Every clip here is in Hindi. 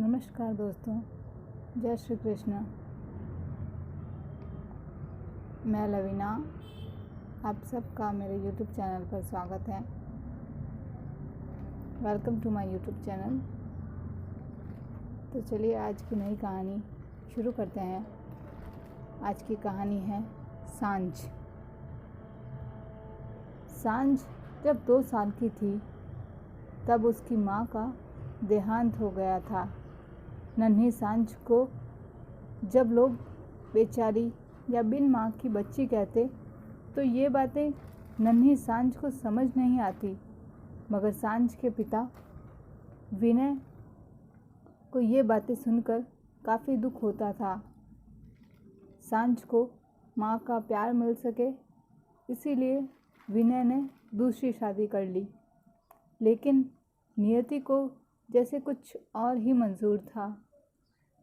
नमस्कार दोस्तों, जय श्री कृष्ण। मैं लवीना, आप सबका मेरे YouTube चैनल पर स्वागत है। Welcome to my YouTube channel. तो चलिए आज की नई कहानी शुरू करते हैं। आज की कहानी है सांझ। सांझ जब 2 साल की थी तब उसकी माँ का देहांत हो गया था। नन्ही सांझ को जब लोग बेचारी या बिन माँ की बच्ची कहते तो ये बातें नन्ही सांझ को समझ नहीं आती, मगर सांझ के पिता विनय को ये बातें सुनकर काफ़ी दुख होता था। सांझ को माँ का प्यार मिल सके इसीलिए विनय ने दूसरी शादी कर ली, लेकिन नियति को जैसे कुछ और ही मंजूर था।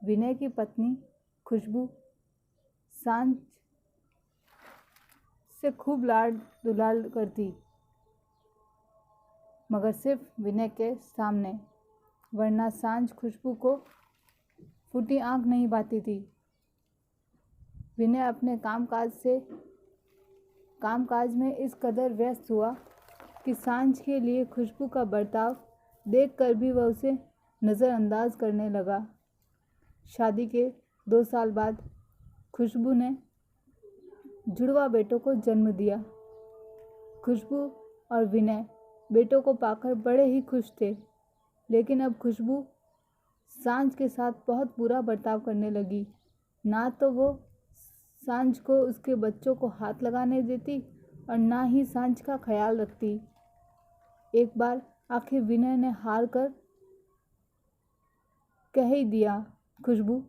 विनय की पत्नी खुशबू सांझ से खूब लाड दुलार करती, मगर सिर्फ विनय के सामने, वरना सांझ खुशबू को फूटी आंख नहीं पाती थी। विनय अपने कामकाज में इस कदर व्यस्त हुआ कि सांझ के लिए खुशबू का बर्ताव देखकर भी वह उसे नज़रअंदाज करने लगा। शादी के 2 साल बाद खुशबू ने जुड़वा बेटों को जन्म दिया। खुशबू और विनय बेटों को पाकर बड़े ही खुश थे, लेकिन अब खुशबू सांझ के साथ बहुत बुरा बर्ताव करने लगी। ना तो वो सांझ को उसके बच्चों को हाथ लगाने देती और ना ही सांझ का ख्याल रखती। एक बार आखिर विनय ने हार कर कह ही दिया, खुशबू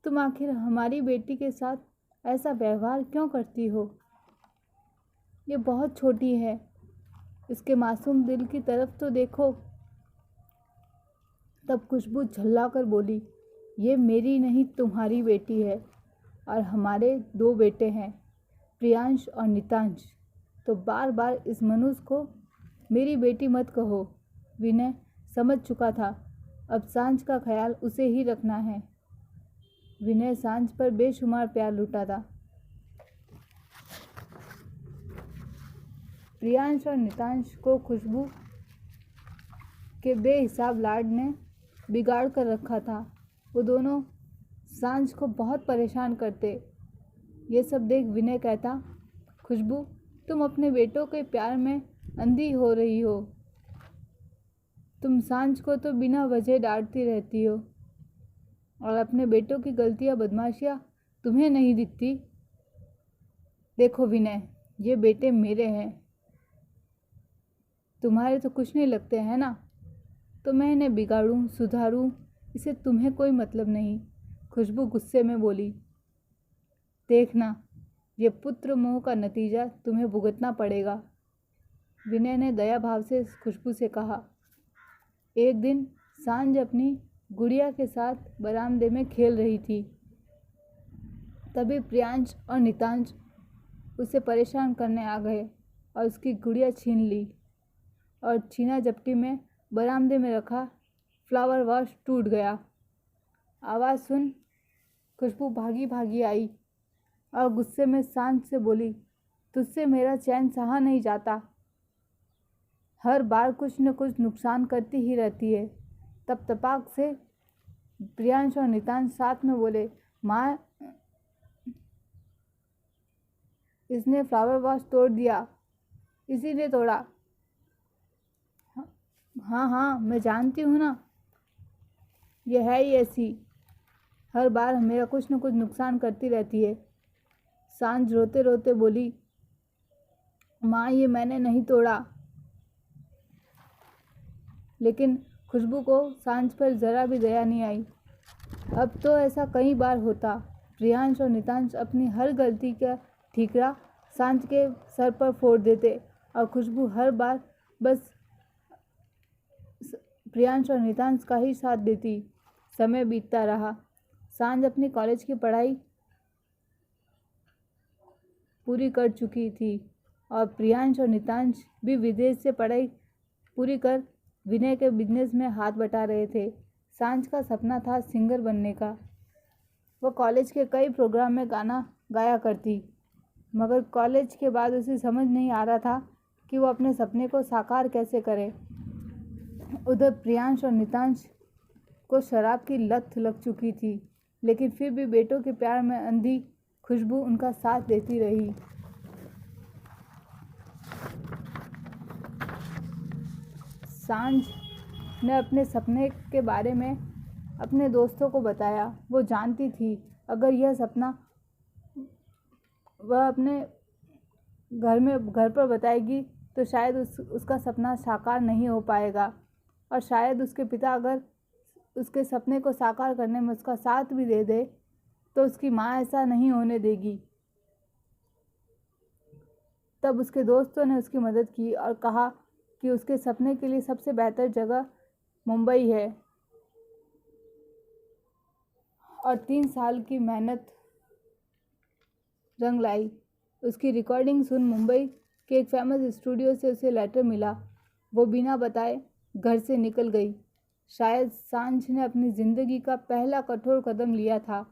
तुम आखिर हमारी बेटी के साथ ऐसा व्यवहार क्यों करती हो? ये बहुत छोटी है, इसके मासूम दिल की तरफ तो देखो। तब खुशबू झल्ला कर बोली, ये मेरी नहीं तुम्हारी बेटी है और हमारे 2 बेटे हैं, प्रियांश और नितांश। तो बार बार इस मनुष्य को मेरी बेटी मत कहो। विनय समझ चुका था अब सांझ का ख्याल उसे ही रखना है। विनय सांझ पर बेशुमार प्यार लुटाता। प्रियांश और नितांश को खुशबू के बेहिसाब लाड ने बिगाड़ कर रखा था। वो दोनों सांझ को बहुत परेशान करते। ये सब देख विनय कहता, खुशबू तुम अपने बेटों के प्यार में अंधी हो रही हो। तुम सांझ को तो बिना वजह डांटती रहती हो और अपने बेटों की गलतियां बदमाशियां तुम्हें नहीं दिखती। देखो विनय, ये बेटे मेरे हैं, तुम्हारे तो कुछ नहीं लगते हैं ना, तो मैं इन्हें बिगाड़ूं सुधारूं इसे तुम्हें कोई मतलब नहीं। खुशबू गुस्से में बोली, देखना ये पुत्र मोह का नतीजा तुम्हें भुगतना पड़ेगा। विनय ने दया भाव से खुशबू से कहा। एक दिन सांझ अपनी गुड़िया के साथ बरामदे में खेल रही थी। तभी प्रियांश और नितांश उसे परेशान करने आ गए और उसकी गुड़िया छीन ली और छीना झपटी में बरामदे में रखा फ्लावर वाश टूट गया। आवाज़ सुन खुशबू भागी भागी आई और गुस्से में सांझ से बोली, तुझसे मेरा चैन सहा नहीं जाता, हर बार कुछ न कुछ नुकसान करती ही रहती है। तब तपाक से प्रियांश और नितांश साथ में बोले, माँ इसने फ्लावर वाश तोड़ दिया, इसीलिए तोड़ा। हाँ मैं जानती हूँ ना, यह है ही ऐसी, हर बार मेरा कुछ न कुछ नुकसान करती रहती है। सांझ रोते रोते बोली, माँ ये मैंने नहीं तोड़ा। लेकिन खुशबू को सांझ पर ज़रा भी दया नहीं आई। अब तो ऐसा कई बार होता। प्रियांश और नितांश अपनी हर गलती का ठीकरा सांझ के सर पर फोड़ देते और खुशबू हर बार बस प्रियांश और नितांश का ही साथ देती। समय बीतता रहा। सांझ अपनी कॉलेज की पढ़ाई पूरी कर चुकी थी और प्रियांश और नितांश भी विदेश से पढ़ाई पूरी कर विनय के बिजनेस में हाथ बटा रहे थे। सांझ का सपना था सिंगर बनने का। वह कॉलेज के कई प्रोग्राम में गाना गाया करती, मगर कॉलेज के बाद उसे समझ नहीं आ रहा था कि वो अपने सपने को साकार कैसे करे। उधर प्रियांश और नितांश को शराब की लत लग चुकी थी, लेकिन फिर भी बेटों के प्यार में अंधी खुशबू उनका साथ देती रही। सांझ ने अपने सपने के बारे में अपने दोस्तों को बताया। वो जानती थी अगर यह सपना वह अपने घर पर बताएगी तो शायद उसका सपना साकार नहीं हो पाएगा, और शायद उसके पिता अगर उसके सपने को साकार करने में उसका साथ भी दे दे तो उसकी माँ ऐसा नहीं होने देगी। तब उसके दोस्तों ने उसकी मदद की और कहा कि उसके सपने के लिए सबसे बेहतर जगह मुंबई है, और 3 साल की मेहनत रंग लाई। उसकी रिकॉर्डिंग सुन मुंबई के एक फेमस स्टूडियो से उसे लेटर मिला। वो बिना बताए घर से निकल गई। शायद सांझ ने अपनी ज़िंदगी का पहला कठोर कदम लिया था।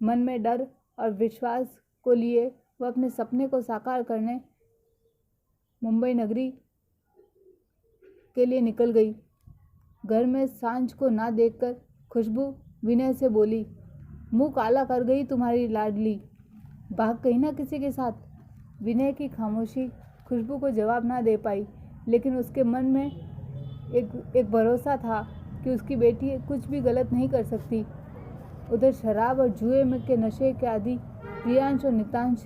मन में डर और विश्वास को लिए वह अपने सपने को साकार करने मुंबई नगरी के लिए निकल गई। घर में सांझ को ना देखकर खुशबू विनय से बोली, मुंह काला कर गई तुम्हारी लाडली, भाग गई ना किसी के साथ। विनय की खामोशी खुशबू को जवाब ना दे पाई, लेकिन उसके मन में एक भरोसा था कि उसकी बेटी कुछ भी गलत नहीं कर सकती। उधर शराब और जुए में के नशे के आदि प्रियांश और नितांश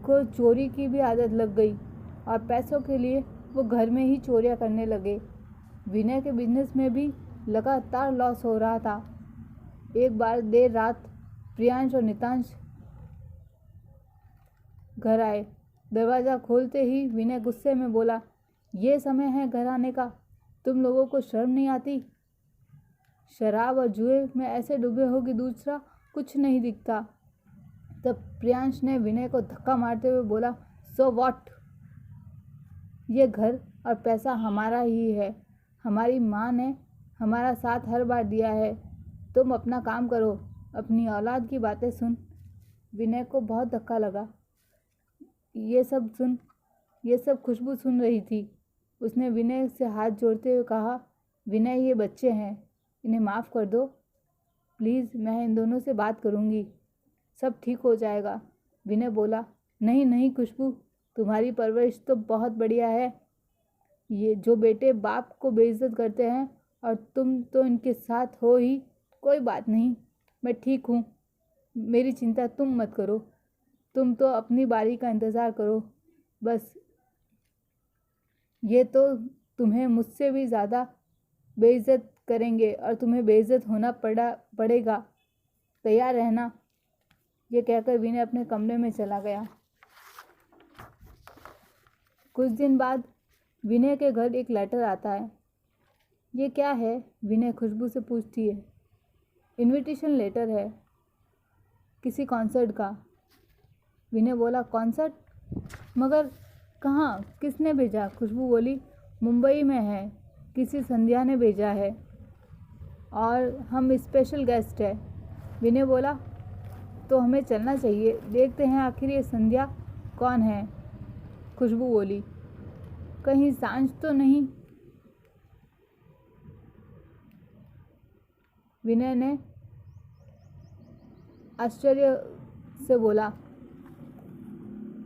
को चोरी की भी आदत लग गई, और पैसों के लिए वो घर में ही चोरियां करने लगे। विनय के बिजनेस में भी लगातार लॉस हो रहा था। एक बार देर रात प्रियांश और नितांश घर आए। दरवाज़ा खोलते ही विनय गुस्से में बोला, ये समय है घर आने का, तुम लोगों को शर्म नहीं आती? शराब और जुए में ऐसे डूबे हो कि दूसरा कुछ नहीं दिखता। तब प्रियांश ने विनय को धक्का मारते हुए बोला, सो व्हाट, ये घर और पैसा हमारा ही है। हमारी माँ ने हमारा साथ हर बार दिया है। तुम अपना काम करो, अपनी औलाद की बातें सुन। विनय को बहुत धक्का लगा। ये सब खुशबू सुन रही थी। उसने विनय से हाथ जोड़ते हुए कहा, विनय, ये बच्चे हैं, इन्हें माफ़ कर दो प्लीज़। मैं इन दोनों से बात करूँगी, सब ठीक हो जाएगा। विनय बोला, नहीं नहीं खुशबू, तुम्हारी परवरिश तो बहुत बढ़िया है। ये जो बेटे बाप को बेइज्जत करते हैं और तुम तो इनके साथ हो ही। कोई बात नहीं, मैं ठीक हूँ, मेरी चिंता तुम मत करो। तुम तो अपनी बारी का इंतज़ार करो बस। ये तो तुम्हें मुझसे भी ज़्यादा बेइज्जत करेंगे और तुम्हें बेइज्जत होना पड़ेगा, तैयार रहना। ये कहकर विनय अपने कमरे में चला गया। कुछ दिन बाद विनय के घर एक लेटर आता है। ये क्या है? विनय खुशबू से पूछती है। इनविटेशन लेटर है, किसी कॉन्सर्ट का। विनय बोला, कॉन्सर्ट? मगर कहाँ, किसने भेजा? खुशबू बोली, मुंबई में है, किसी संध्या ने भेजा है और हम स्पेशल गेस्ट है। विनय बोला, तो हमें चलना चाहिए, देखते हैं आखिर ये संध्या कौन है। खुशबू बोली, कहीं सांझ तो नहीं? विनय ने आश्चर्य से बोला,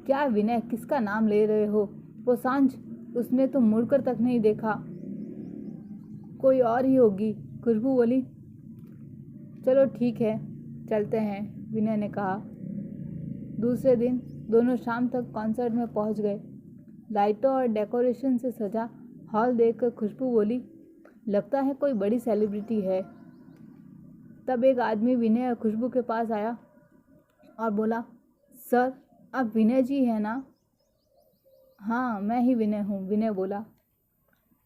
क्या विनय, किसका नाम ले रहे हो? वो सांझ, उसने तो मुड़कर तक नहीं देखा। कोई और ही होगी। खुशबू बोली, चलो ठीक है, चलते हैं, विनय ने कहा। दूसरे दिन दोनों शाम तक कॉन्सर्ट में पहुंच गए। लाइटों और डेकोरेशन से सजा हॉल देखकर खुशबू बोली, लगता है कोई बड़ी सेलिब्रिटी है। तब एक आदमी विनय और खुशबू के पास आया और बोला, सर, आप विनय जी हैं ना? हाँ, मैं ही विनय हूँ, विनय बोला।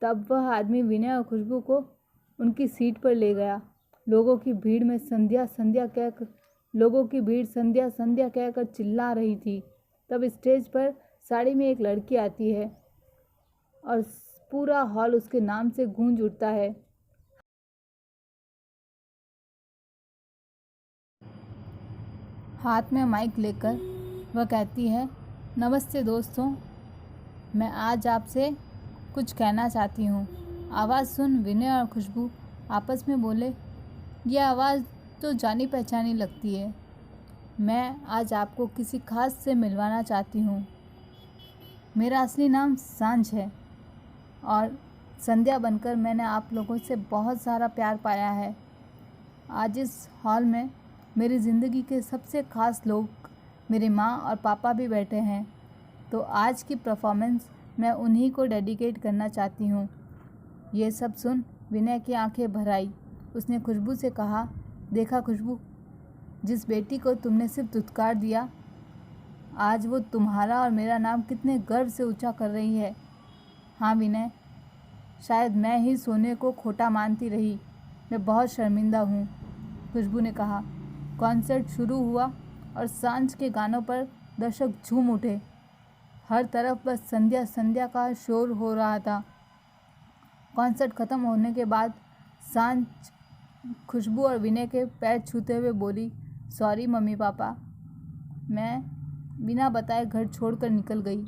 तब वह आदमी विनय और खुशबू को उनकी सीट पर ले गया। लोगों की भीड़ संध्या संध्या कहकर चिल्ला रही थी। तब स्टेज पर साड़ी में एक लड़की आती है और पूरा हॉल उसके नाम से गूंज उठता है। हाथ में माइक लेकर वह कहती है, नमस्ते दोस्तों, मैं आज आपसे कुछ कहना चाहती हूँ। आवाज़ सुन विनय और खुशबू आपस में बोले, यह आवाज़ तो जानी पहचानी लगती है। मैं आज आपको किसी खास से मिलवाना चाहती हूँ। मेरा असली नाम सांझ है और संध्या बनकर मैंने आप लोगों से बहुत सारा प्यार पाया है। आज इस हॉल में मेरी ज़िंदगी के सबसे ख़ास लोग मेरी माँ और पापा भी बैठे हैं, तो आज की परफॉर्मेंस मैं उन्हीं को डेडिकेट करना चाहती हूँ। ये सब सुन विनय की आंखें भर आई। उसने खुशबू से कहा, देखा खुशबू, जिस बेटी को तुमने सिर्फ धुतकार दिया, आज वो तुम्हारा और मेरा नाम कितने गर्व से ऊंचा कर रही है। हाँ विनय, शायद मैं ही सोने को खोटा मानती रही। मैं बहुत शर्मिंदा हूँ, खुशबू ने कहा। कॉन्सर्ट शुरू हुआ और सांझ के गानों पर दर्शक झूम उठे। हर तरफ बस संध्या संध्या का शोर हो रहा था। कॉन्सर्ट ख़त्म होने के बाद सांझ खुशबू और विनय के पैर छूते हुए बोली, सॉरी मम्मी पापा, मैं बिना बताए घर छोड़कर निकल गई।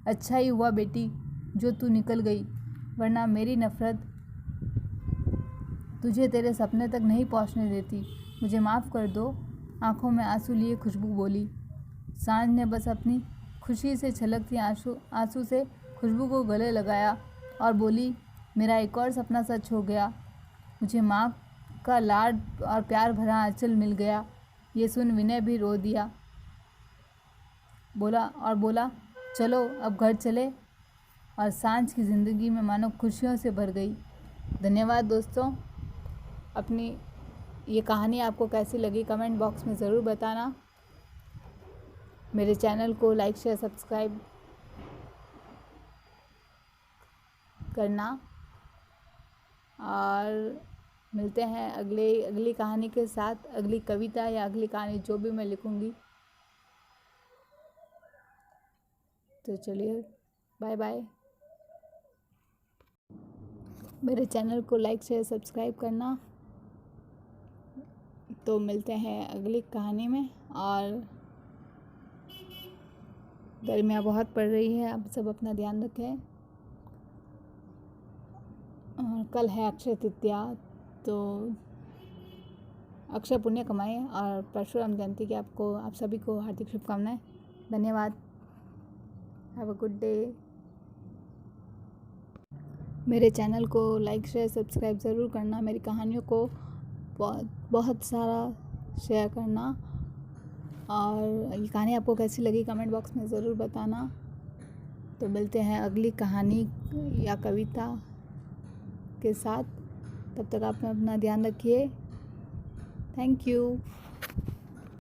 अच्छा ही हुआ बेटी जो तू निकल गई, वरना मेरी नफ़रत तुझे तेरे सपने तक नहीं पहुंचने देती। मुझे माफ़ कर दो। आंखों में आंसू लिए खुशबू बोली। सांझ ने बस अपनी खुशी से छलकती आंसू से खुशबू को गले लगाया और बोली, मेरा एक और सपना सच हो गया। मुझे माँ का लाड और प्यार भरा आंचल मिल गया। ये सुन विनय भी रो दिया। बोला, चलो अब घर चले। और सांझ की ज़िंदगी में मानो खुशियों से भर गई। धन्यवाद दोस्तों। अपनी ये कहानी आपको कैसी लगी कमेंट बॉक्स में ज़रूर बताना। मेरे चैनल को लाइक शेयर सब्सक्राइब करना और मिलते हैं अगली कहानी के साथ। अगली कविता या अगली कहानी जो भी मैं लिखूंगी। तो चलिए, बाय बाय। मेरे चैनल को लाइक शेयर सब्सक्राइब करना। तो मिलते हैं अगली कहानी में। और गर्मियाँ बहुत पड़ रही है, आप सब अपना ध्यान रखें। और कल है अक्षय तृतीया, तो अक्षय पुण्य कमाएं। और परशुराम जयंती की आप सभी को हार्दिक शुभकामनाएं। धन्यवाद। Have a good day. मेरे चैनल को लाइक शेयर सब्सक्राइब ज़रूर करना। मेरी कहानियों को बहुत सारा शेयर करना। और ये कहानी आपको कैसी लगी कमेंट बॉक्स में ज़रूर बताना। तो मिलते हैं अगली कहानी या कविता के साथ। तब तक आप अपना ध्यान रखिए। Thank you.